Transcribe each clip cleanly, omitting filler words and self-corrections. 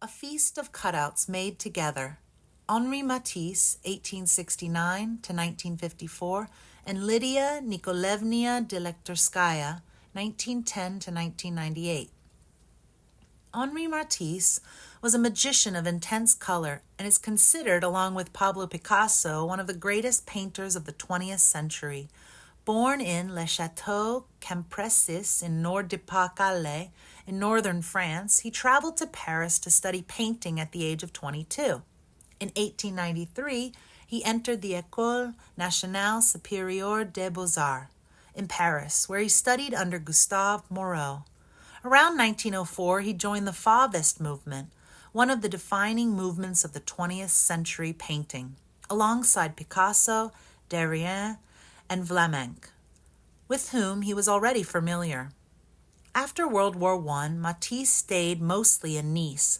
A feast of cutouts made together. Henri Matisse, 1869 to 1954, and Lydia Nikolaevna Delektorskaya, 1910 to 1998. Henri Matisse was a magician of intense color and is considered, along with Pablo Picasso, one of the greatest painters of the 20th century. Born in Le Château Campressis in Nord-de-Pas-Calais in northern France, he traveled to Paris to study painting at the age of 22. In 1893, he entered the École Nationale Supérieure des Beaux-Arts in Paris, where he studied under Gustave Moreau. Around 1904, he joined the Fauvist movement, one of the defining movements of the 20th century painting, alongside Picasso, Derrien, and Vlaminck, with whom he was already familiar. After World War I, Matisse stayed mostly in Nice,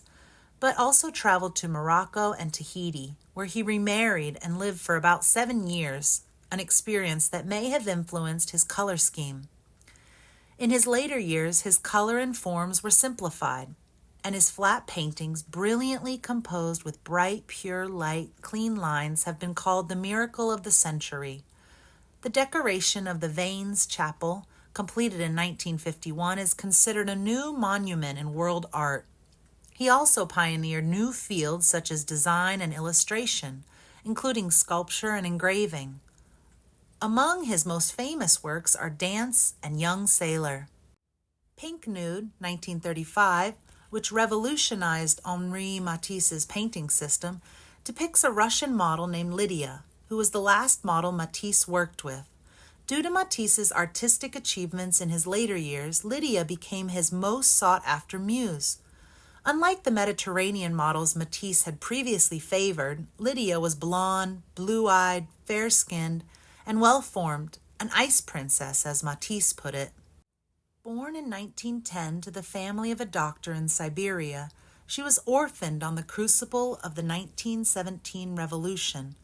but also traveled to Morocco and Tahiti, where he remarried and lived for about 7 years, an experience that may have influenced his color scheme. In his later years, his color and forms were simplified, and his flat paintings, brilliantly composed with bright, pure light, clean lines, have been called the miracle of the century. The decoration of the Vanes Chapel, completed in 1951, is considered a new monument in world art. He also pioneered new fields such as design and illustration, including sculpture and engraving. Among his most famous works are Dance and Young Sailor. Pink Nude, 1935, which revolutionized Henri Matisse's painting system, depicts a Russian model named Lydia, who was the last model Matisse worked with. Due to Matisse's artistic achievements in his later years, Lydia became his most sought-after muse. Unlike the Mediterranean models Matisse had previously favored, Lydia was blonde, blue-eyed, fair-skinned, and well-formed, an ice princess, as Matisse put it. Born in 1910 to the family of a doctor in Siberia, she was orphaned on the crucible of the 1917 revolution.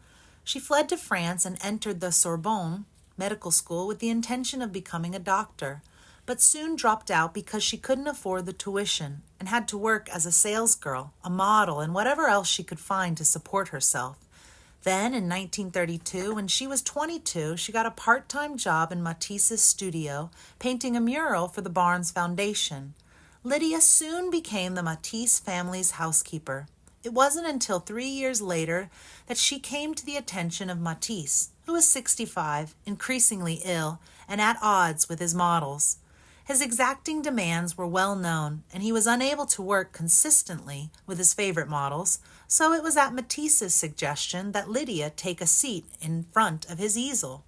She fled to France and entered the Sorbonne medical school with the intention of becoming a doctor, but soon dropped out because she couldn't afford the tuition and had to work as a salesgirl, a model, and whatever else she could find to support herself. Then, in 1932, when she was 22, she got a part-time job in Matisse's studio, painting a mural for the Barnes Foundation. Lydia soon became the Matisse family's housekeeper. It wasn't until 3 years later that she came to the attention of Matisse, who was 65, increasingly ill, and at odds with his models. His exacting demands were well known, and he was unable to work consistently with his favorite models, so it was at Matisse's suggestion that Lydia take a seat in front of his easel.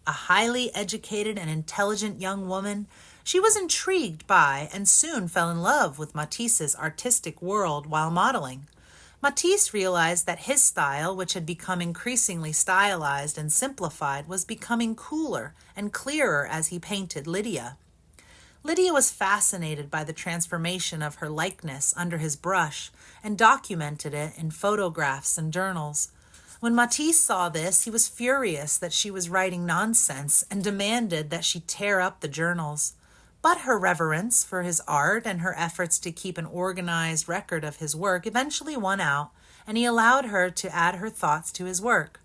A highly educated and intelligent young woman, she was intrigued by and soon fell in love with Matisse's artistic world while modeling. Matisse realized that his style, which had become increasingly stylized and simplified, was becoming cooler and clearer as he painted Lydia. Lydia was fascinated by the transformation of her likeness under his brush and documented it in photographs and journals. When Matisse saw this, he was furious that she was writing nonsense and demanded that she tear up the journals. But her reverence for his art and her efforts to keep an organized record of his work eventually won out, and he allowed her to add her thoughts to his work.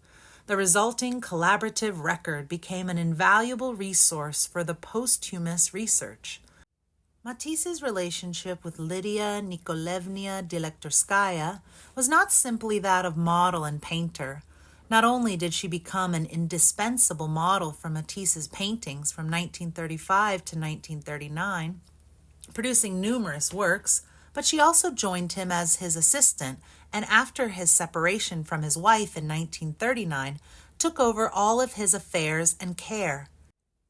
The resulting collaborative record became an invaluable resource for the posthumous research. Matisse's relationship with Lydia Nikolaevna Delektorskaya was not simply that of model and painter. Not only did she become an indispensable model for Matisse's paintings from 1935 to 1939, producing numerous works, but she also joined him as his assistant, and after his separation from his wife in 1939, took over all of his affairs and care.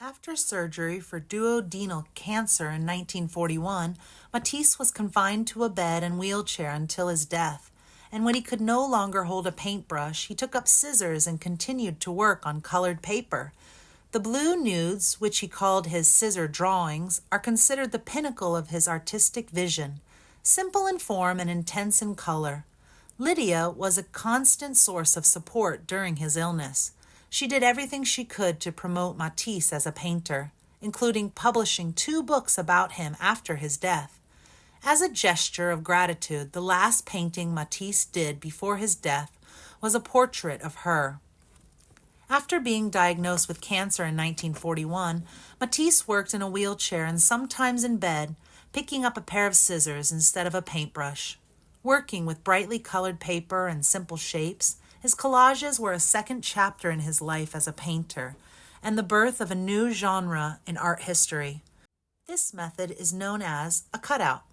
After surgery for duodenal cancer in 1941, Matisse was confined to a bed and wheelchair until his death, and when he could no longer hold a paintbrush, he took up scissors and continued to work on colored paper. The blue nudes, which he called his scissor drawings, are considered the pinnacle of his artistic vision, simple in form and intense in color. Lydia was a constant source of support during his illness. She did everything she could to promote Matisse as a painter, including publishing 2 books about him after his death. As a gesture of gratitude, the last painting Matisse did before his death was a portrait of her. After being diagnosed with cancer in 1941, Matisse worked in a wheelchair and sometimes in bed, picking up a pair of scissors instead of a paintbrush. Working with brightly colored paper and simple shapes, his collages were a second chapter in his life as a painter and the birth of a new genre in art history. This method is known as a cutout.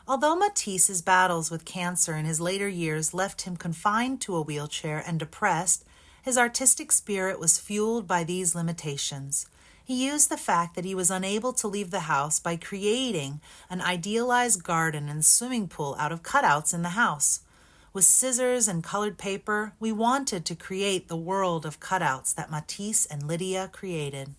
Although Matisse's battles with cancer in his later years left him confined to a wheelchair and depressed, his artistic spirit was fueled by these limitations. He used the fact that he was unable to leave the house by creating an idealized garden and swimming pool out of cutouts in the house. With scissors and colored paper, we wanted to create the world of cutouts that Matisse and Lydia created.